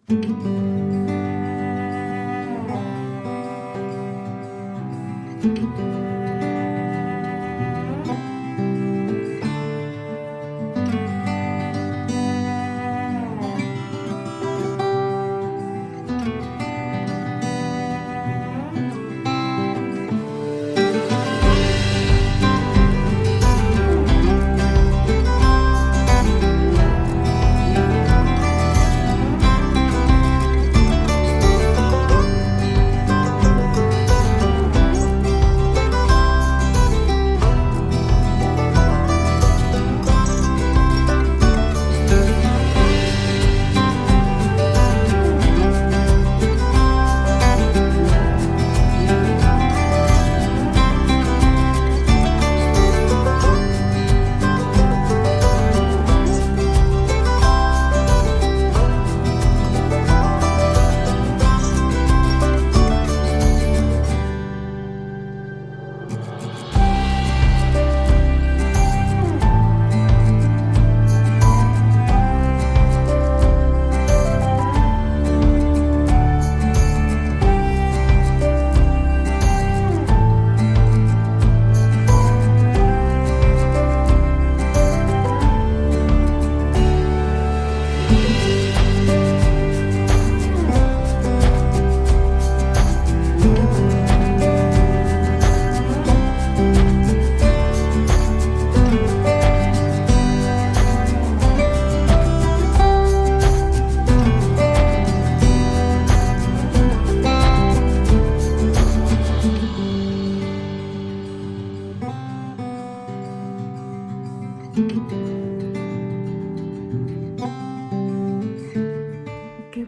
Good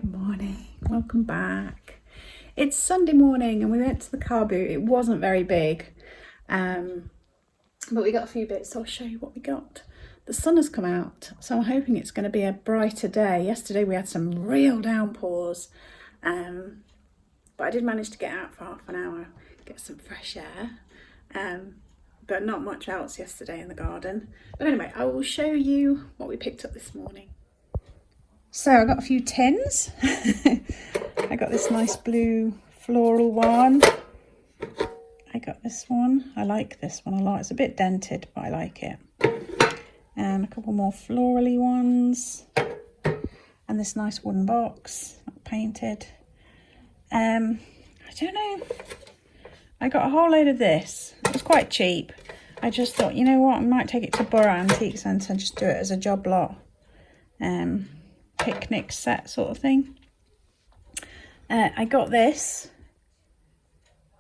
morning, welcome back. It's Sunday morning and we went to the car boot. It wasn't very big, but we got a few bits, so I'll show you what we got. The sun has come out, so I'm hoping it's going to be a brighter day. Yesterday we had some real downpours, but I did manage to get out for half an hour, get some fresh air, but not much else yesterday in the garden. But anyway, I will show you what we picked up this morning. So I got a few tins. I got this nice blue floral one. I got this one. I like this one a lot. It's a bit dented, but I like it. And a couple more florally ones. And this nice wooden box, painted. I don't know. I got a whole load of this. It was quite cheap. I just thought, you know what, I might take it to Borough Antique Centre and just do it as a job lot. Picnic set sort of thing. I got this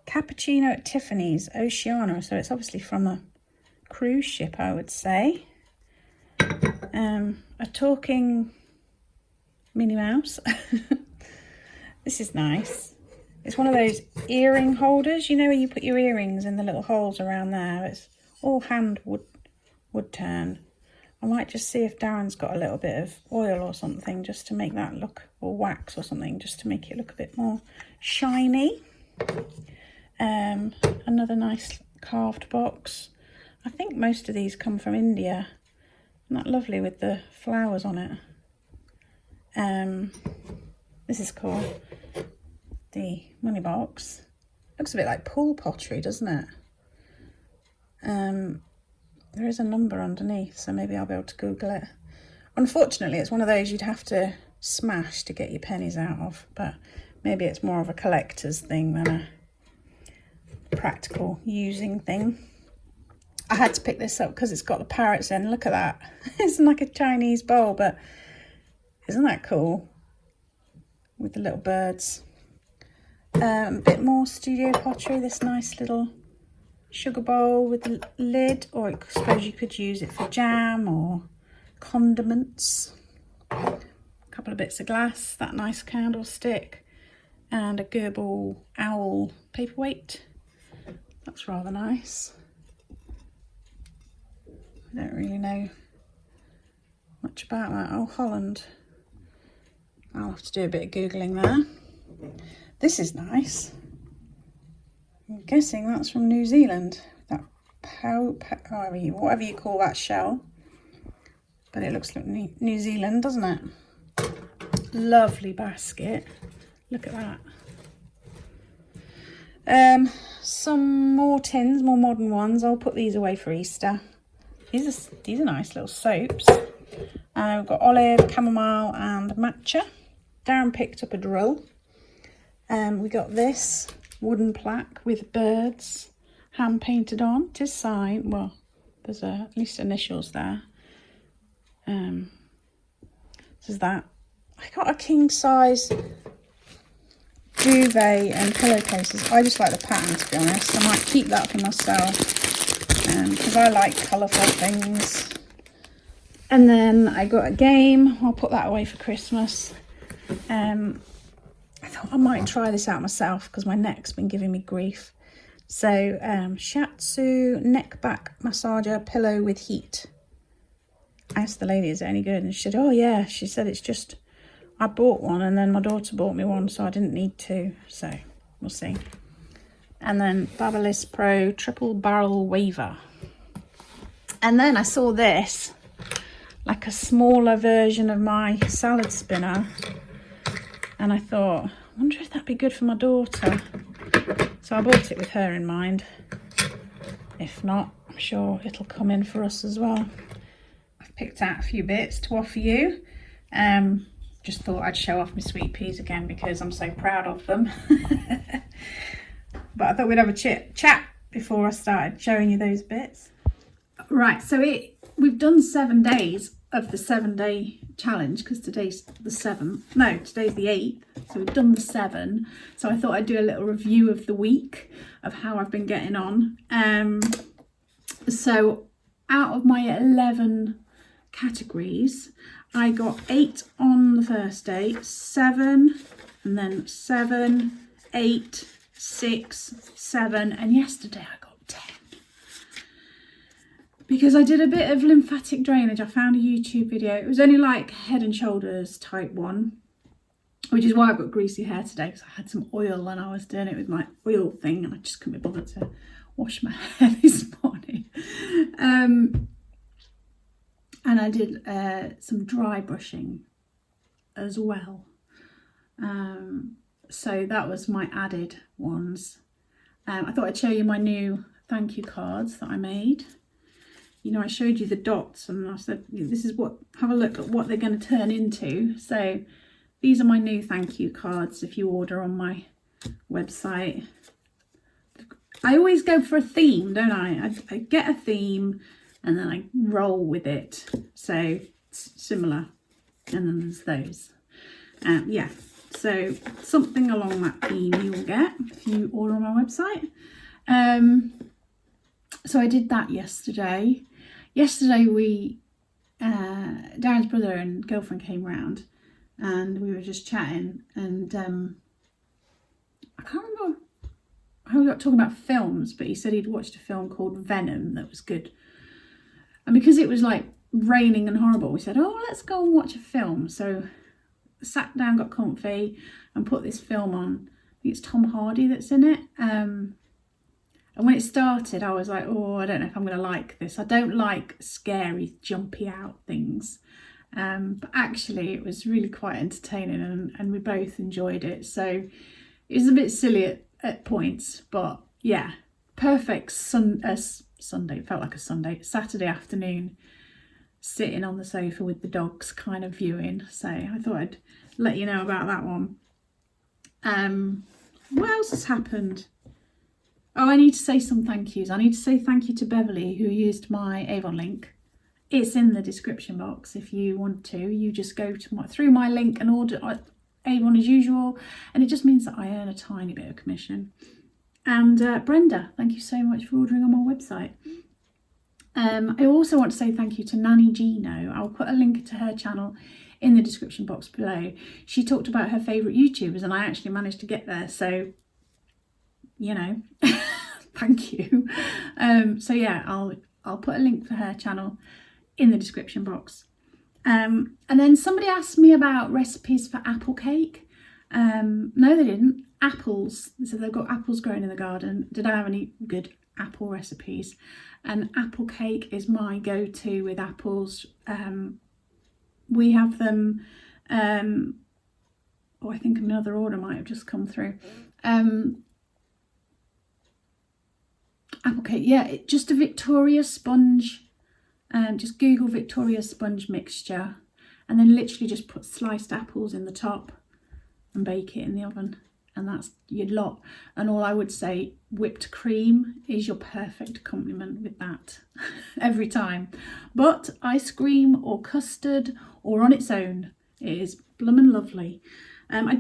cappuccino at Tiffany's Oceana, so it's obviously from a cruise ship, I would say. A talking Minnie Mouse. This is nice. It's one of those earring holders, you know, where you put your earrings in the little holes around there. It's all hand wood turn. I might just see if Darren's got a little bit of oil or something just to make that look, or wax or something, just to make it look a bit more shiny. Another nice carved box. I think most of these come from India. Isn't that lovely with the flowers on it? This is cool. The money box. Looks a bit like pool pottery, doesn't it? There is a number underneath, so maybe I'll be able to Google it. Unfortunately, it's one of those you'd have to smash to get your pennies out of, but maybe it's more of a collector's thing than a practical using thing. I had to pick this up because it's got the parrots in. Look at that. It's like a Chinese bowl, but isn't that cool? With the little birds. A bit more studio pottery, this nice little sugar bowl with the lid, or I suppose you could use it for jam or condiments. A couple of bits of glass, that nice candlestick, and a Gerbil owl paperweight. That's rather nice. I don't really know much about that. Oh, Holland. I'll have to do a bit of Googling there. This is nice. I'm guessing that's from New Zealand. That whatever you call that shell. But it looks like New Zealand, doesn't it? lovely basket. Look at that. Some more tins, more modern ones. I'll put these away for Easter. These are nice little soaps. We've got olive, chamomile and matcha. Darren picked up a drill. We got this wooden plaque with birds hand painted on. It is signed. Well, there's at least initials there. This is that. I got a king size duvet and pillowcases. I just like the pattern, to be honest. I might keep that for myself because I like colourful things. And then I got a game. I'll put that away for Christmas. I thought I might try this out myself because my neck's been giving me grief. So shiatsu neck back massager pillow with heat. I asked the lady, is it any good? And she said, oh yeah. She said it's just, I bought one and then my daughter bought me one, so I didn't need two. So we'll see. And then Babyliss Pro triple barrel waver. And then I saw this, like a smaller version of my salad spinner. And I thought, I wonder if that'd be good for my daughter. So I bought it with her in mind. If not, I'm sure it'll come in for us as well. I've picked out a few bits to offer you. Just thought I'd show off my sweet peas again because I'm so proud of them. But I thought we'd have a chat before I started showing you those bits. Right, so we've done 7 days of the 7-day challenge because today's the 7th. No, today's the 8th. So we've done the 7. So I thought I'd do a little review of the week of how I've been getting on. So out of my 11 categories, I got 8 on the first day, 7, and then 7, 8, 6, 7, and yesterday I got 10. Because I did a bit of lymphatic drainage. I found a YouTube video. It was only like head and shoulders type one, which is why I've got greasy hair today, because I had some oil and I was doing it with my oil thing and I just couldn't be bothered to wash my hair this morning. And I did some dry brushing as well. So that was my added ones. I thought I'd show you my new thank you cards that I made. You know, I showed you the dots and I said, this is what, have a look at what they're going to turn into. So these are my new thank you cards if you order on my website. I always go for a theme, don't I? I get a theme and then I roll with it. So it's similar. And then there's those. Yeah, so something along that theme you will get if you order on my website. So I did that yesterday. Yesterday Darren's brother and girlfriend came round and we were just chatting and I can't remember how we got talking about films, but he said he'd watched a film called Venom that was good. And because it was like raining and horrible, we said, oh, let's go and watch a film. So sat down, got comfy and put this film on. I think it's Tom Hardy that's in it. And when it started, I was like, oh, I don't know if I'm going to like this. I don't like scary, jumpy out things. But actually, it was really quite entertaining and we both enjoyed it. So it was a bit silly at points. But yeah, perfect Sunday. It felt like a Sunday. Saturday afternoon, sitting on the sofa with the dogs kind of viewing. So I thought I'd let you know about that one. What else has happened? Oh, I need to say some thank yous. I need to say thank you to Beverly who used my Avon link. It's in the description box if you want to. You just go to through my link and order Avon as usual. And it just means that I earn a tiny bit of commission. And Brenda, thank you so much for ordering on my website. I also want to say thank you to Nanny Gino. I'll put a link to her channel in the description box below. She talked about her favourite YouTubers and I actually managed to get there. So, you know, thank you. So yeah, I'll put a link for her channel in the description box. And then somebody asked me about recipes for apple cake. No, they didn't. Apples. They said they've got apples growing in the garden. Did I have any good apple recipes? And apple cake is my go-to with apples. We have them Oh, I think another order might have just come through. Okay, yeah, just a Victoria sponge. Just Google Victoria sponge mixture, and then literally just put sliced apples in the top and bake it in the oven, and that's your lot. And all I would say, whipped cream is your perfect accompaniment with that every time. But ice cream or custard or on its own, it is bloomin' lovely. I'm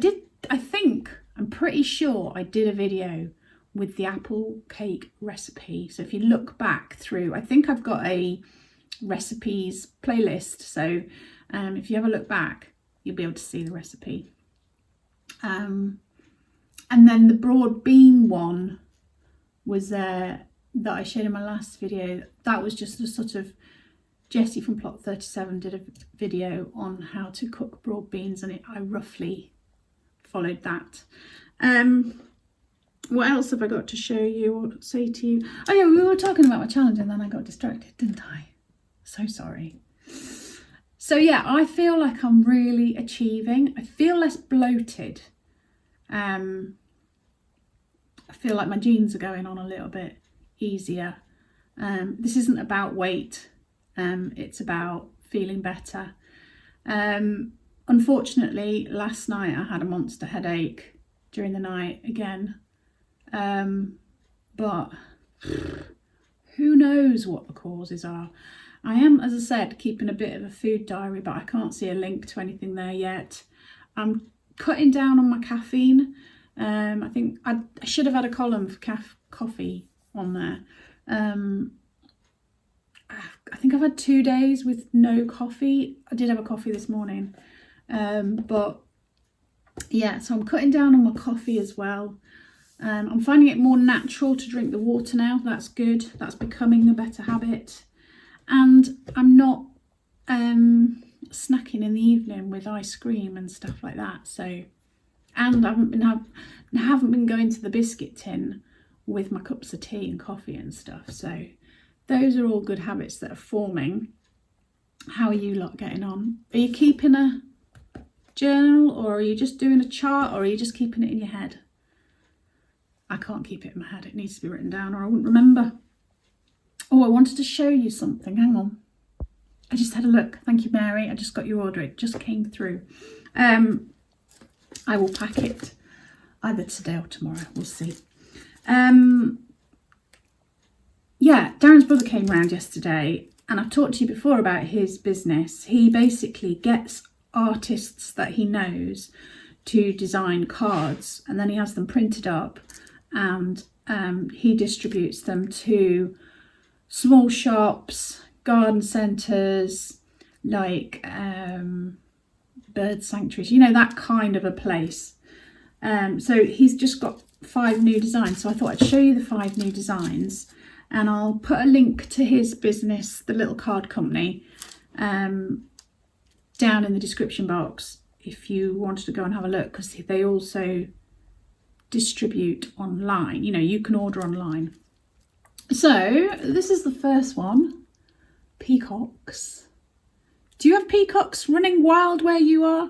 pretty sure I did a video with the apple cake recipe. So if you look back through, I think I've got a recipes playlist. So if you have a look back, you'll be able to see the recipe. And then the broad bean one was that I showed in my last video. That was just a sort of, Jessie from Plot 37 did a video on how to cook broad beans, and I roughly followed that. What else have I got to show you or say to you? Oh yeah, we were talking about my challenge and then I got distracted, didn't I? So sorry. So yeah, I feel like I'm really achieving. I feel less bloated. I feel like my jeans are going on a little bit easier. This isn't about weight. It's about feeling better. Unfortunately, last night I had a monster headache during the night again. But who knows what the causes are. I am, as I said, keeping a bit of a food diary, but I can't see a link to anything there yet. I'm cutting down on my caffeine. I think I should have had a column for coffee on there. I think I've had 2 days with no coffee. I did have a coffee this morning. But yeah, so I'm cutting down on my coffee as well. I'm finding it more natural to drink the water now. That's good. That's becoming a better habit. And I'm not snacking in the evening with ice cream and stuff like that. So, and I haven't been going to the biscuit tin with my cups of tea and coffee and stuff. So those are all good habits that are forming. How are you lot getting on? Are you keeping a journal, or are you just doing a chart, or are you just keeping it in your head? I can't keep it in my head. It needs to be written down or I wouldn't remember. Oh, I wanted to show you something. Hang on. I just had a look. Thank you, Mary. I just got your order. It just came through. I will pack it either today or tomorrow. We'll see. Yeah, Darren's brother came round yesterday, and I've talked to you before about his business. He basically gets artists that he knows to design cards, and then he has them printed up, and he distributes them to small shops, garden centres, like bird sanctuaries, you know, that kind of a place. So he's just got 5 new designs. So I thought I'd show you the 5 new designs, and I'll put a link to his business, the little card company, down in the description box if you wanted to go and have a look, because they also distribute online. You know, you can order online. So this is the first one. Peacocks. Do you have peacocks running wild where you are?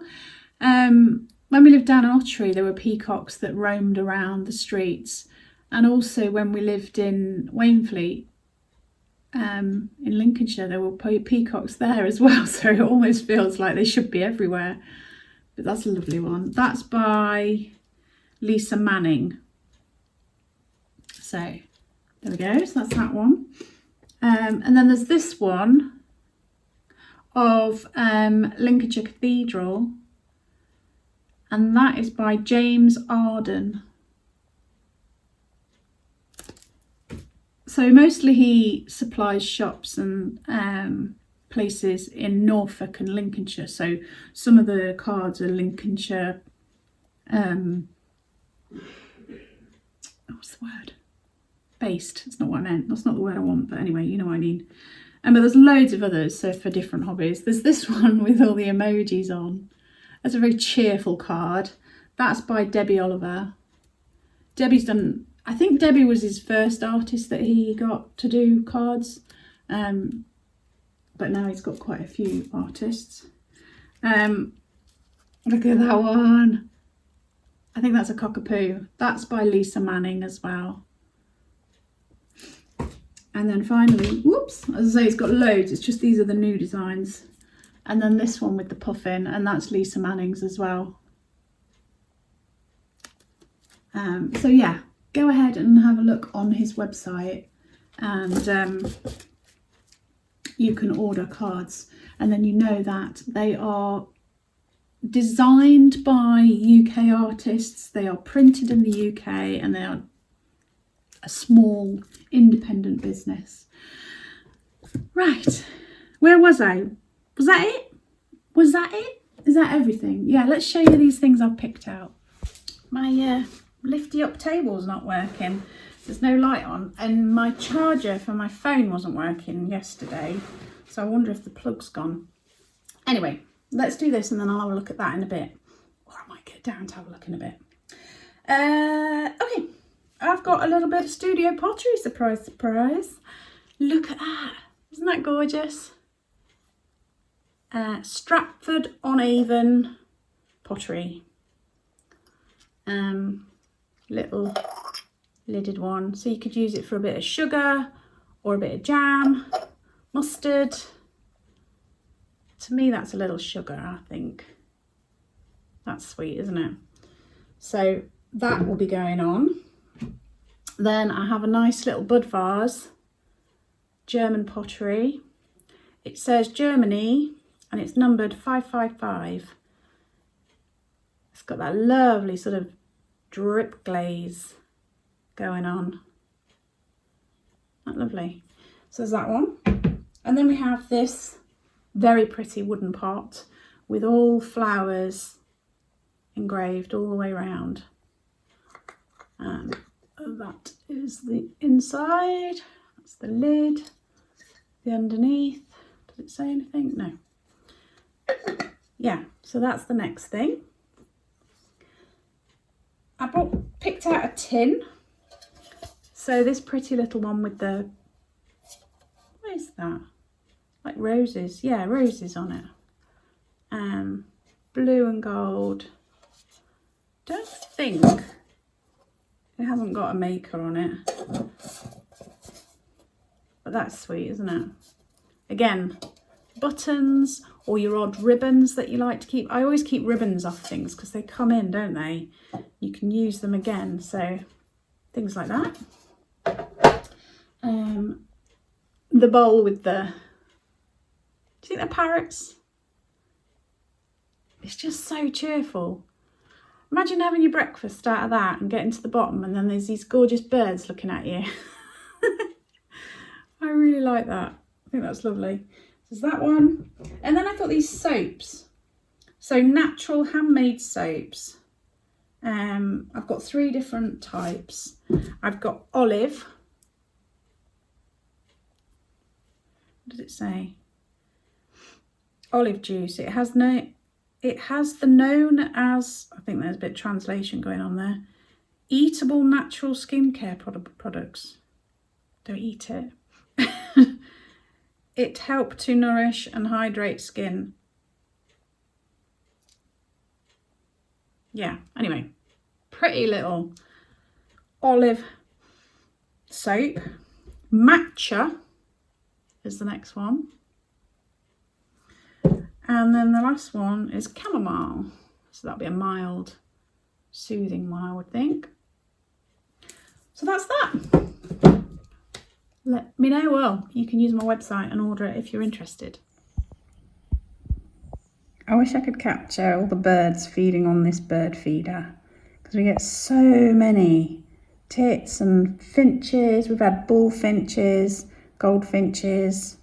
When we lived down in Ottery, there were peacocks that roamed around the streets, and also when we lived in Wainfleet, in Lincolnshire, there were peacocks there as well. So it almost feels like they should be everywhere. But that's a lovely one. That's by Lisa Manning. So there we go. So that's that one. And then there's this one of Lincolnshire Cathedral, and that is by James Arden. So mostly he supplies shops and places in Norfolk and Lincolnshire. So some of the cards are Lincolnshire, what's the word? Based. It's not what I meant. That's not the word I want, but anyway, you know what I mean. But there's loads of others, so for different hobbies. There's this one with all the emojis on. That's a very cheerful card. That's by Debbie Oliver. Debbie's done, I think Debbie was his first artist that he got to do cards. But now he's got quite a few artists. Look at that one. I think that's a cockapoo. That's by Lisa Manning as well. And then finally, whoops, as I say, it's got loads. It's just these are the new designs. And then this one with the puffin, and that's Lisa Manning's as well. So yeah, go ahead and have a look on his website, and you can order cards. And then you know that they are designed by UK artists, they are printed in the UK, and they are a small independent business. Right, where was I? Was that it? Was that it? Is that everything? Yeah, let's show you these things I've picked out. My lifty up table's not working. There's no light on, and my charger for my phone wasn't working yesterday, so I wonder if the plug's gone. Anyway, let's do this and then I'll have a look at that in a bit. Or I might get Darren to have a look in a bit. Okay, I've got a little bit of studio pottery, surprise, surprise. Look at that, isn't that gorgeous? Stratford-on-Avon pottery. Little lidded one, so you could use it for a bit of sugar or a bit of jam, mustard. To me, that's a little sugar, I think. That's sweet, isn't it? So that will be going on. Then I have a nice little bud vase, German pottery. It says Germany and it's numbered 555. It's got that lovely sort of drip glaze going on. Not lovely. So there's that one. And then we have this very pretty wooden pot with all flowers engraved all the way around. And that is the inside. That's the lid. The underneath. Does it say anything? No. Yeah, so that's the next thing. I picked out a tin. So this pretty little one with the, what is that? Like roses. Yeah, roses on it. Blue and gold. Don't think it hasn't got a maker on it. But that's sweet, isn't it? Again, buttons or your odd ribbons that you like to keep. I always keep ribbons off things because they come in, don't they? You can use them again, so things like that. The bowl with the, do you think they're parrots? It's just so cheerful. Imagine having your breakfast out of that and getting to the bottom and then there's these gorgeous birds looking at you. I really like that. I think that's lovely. There's that one. And then I got these soaps. So natural handmade soaps. I've got 3 different types. I've got olive. What does it say? Olive juice. It has the known as, I think there's a bit of translation going on there, eatable natural skincare products. Don't eat it. It helped to nourish and hydrate skin. Yeah, anyway, pretty little olive soap. Matcha is the next one. And then the last one is chamomile. So that'll be a mild, soothing one, I would think. So that's that. Let me know. Well, you can use my website and order it if you're interested. I wish I could capture all the birds feeding on this bird feeder because we get so many tits and finches. We've had bullfinches, goldfinches,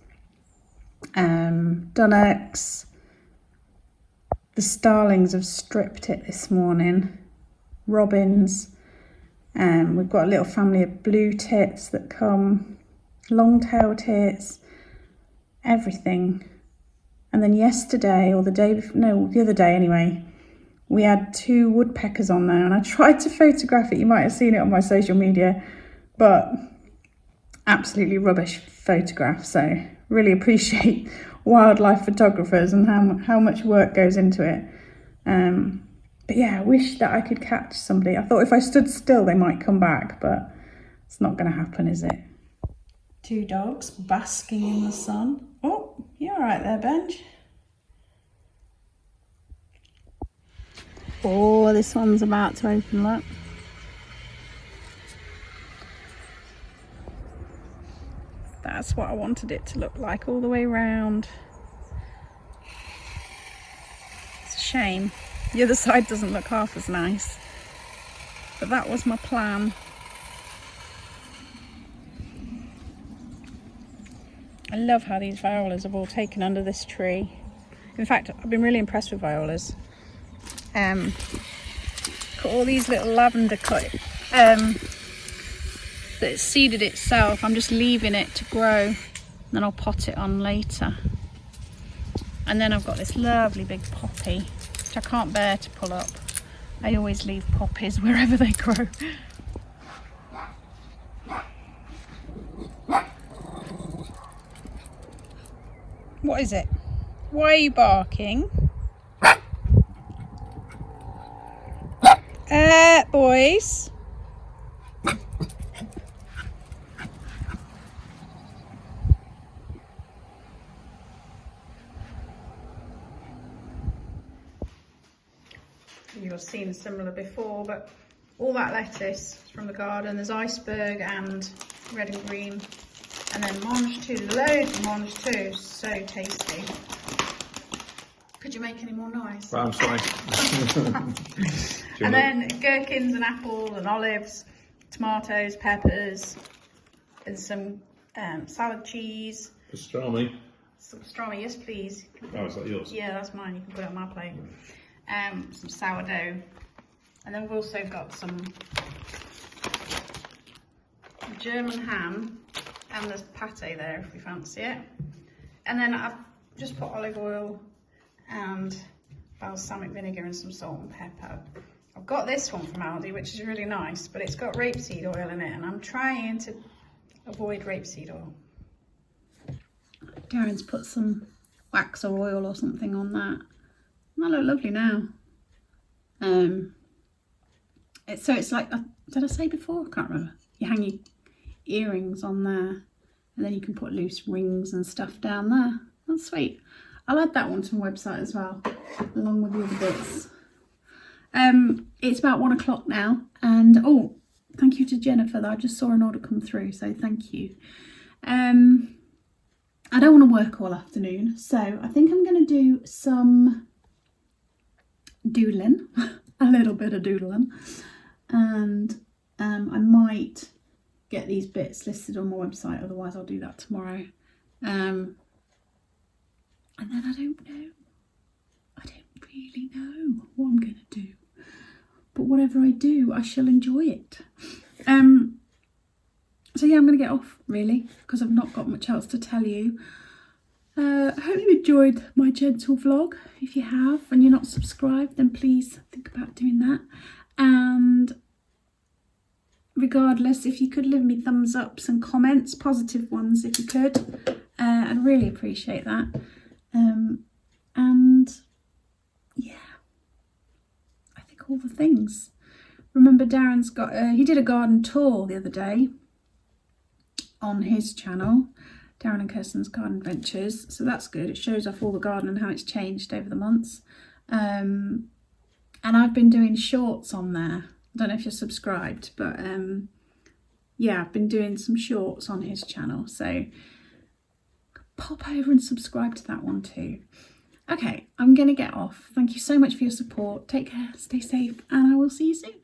dunnocks. The starlings have stripped it this morning. Robins. We've got a little family of blue tits that come. Long-tailed tits. Everything. And then yesterday, or the day before, no, the other day anyway, we had 2 woodpeckers on there and I tried to photograph it. You might have seen it on my social media, but absolutely rubbish photograph. So really appreciate wildlife photographers and how much work goes into it. But yeah, I wish that I could catch somebody. I thought if I stood still, they might come back, but it's not going to happen, is it? 2 dogs basking in the sun. Oh, you're all right there, Benj. Oh, this one's about to open, look. That's what I wanted it to look like all the way around. It's a shame. The other side doesn't look half as nice. But that was my plan. I love how these violas have all taken under this tree. In fact, I've been really impressed with violas. Got all these little lavender cut that seeded itself. I'm just leaving it to grow, then I'll pot it on later. And then I've got this lovely big poppy, which I can't bear to pull up. I always leave poppies wherever they grow. What is it? Why are you barking? Boys. You've seen similar before, but all that lettuce from the garden. There's iceberg and red and green, and then mange too, loads of mange too, so tasty. Could you make any more noise? Well, I'm sorry. And then gherkins and apple and olives, tomatoes, peppers, and some salad cheese. Pastrami. Some pastrami, yes please. Oh, is that yours? Yeah, that's mine. You can put it on my plate. Some sourdough, and then we've also got some German ham, and there's pate there if we fancy it. And then I've just put olive oil and balsamic vinegar and some salt and pepper. I've got this one from Aldi, which is really nice, but it's got rapeseed oil in it, and I'm trying to avoid rapeseed oil. Darren's put some wax or oil or something on that. That look lovely now. It's like, did I say before? I can't remember. You hang your earrings on there, and then you can put loose rings and stuff down there. That's sweet. I'll add that one to my website as well, along with the other bits. It's about 1 o'clock now, and oh, thank you to Jennifer. I just saw an order come through, so thank you. I don't want to work all afternoon, so I think I'm going to do some doodling, a little bit of doodling, and I might get these bits listed on my website, otherwise I'll do that tomorrow. And then I don't really know what I'm going to do, but whatever I do, I shall enjoy it. So yeah, I'm going to get off really, because I've not got much else to tell you. I hope you enjoyed my gentle vlog. If you have and you're not subscribed, then please think about doing that. And regardless, if you could leave me thumbs ups and comments, positive ones if you could, I'd really appreciate that. And yeah, I think all the things. Remember, Darren's got he did a garden tour the other day on his channel, Darren and Kirsten's Garden Adventures, so that's good. It shows off all the garden and how it's changed over the months. And I've been doing shorts on there. I don't know if you're subscribed, but yeah, I've been doing some shorts on his channel, so pop over and subscribe to that one too. Okay, I'm gonna get off. Thank you so much for your support. Take care, stay safe, and I will see you soon.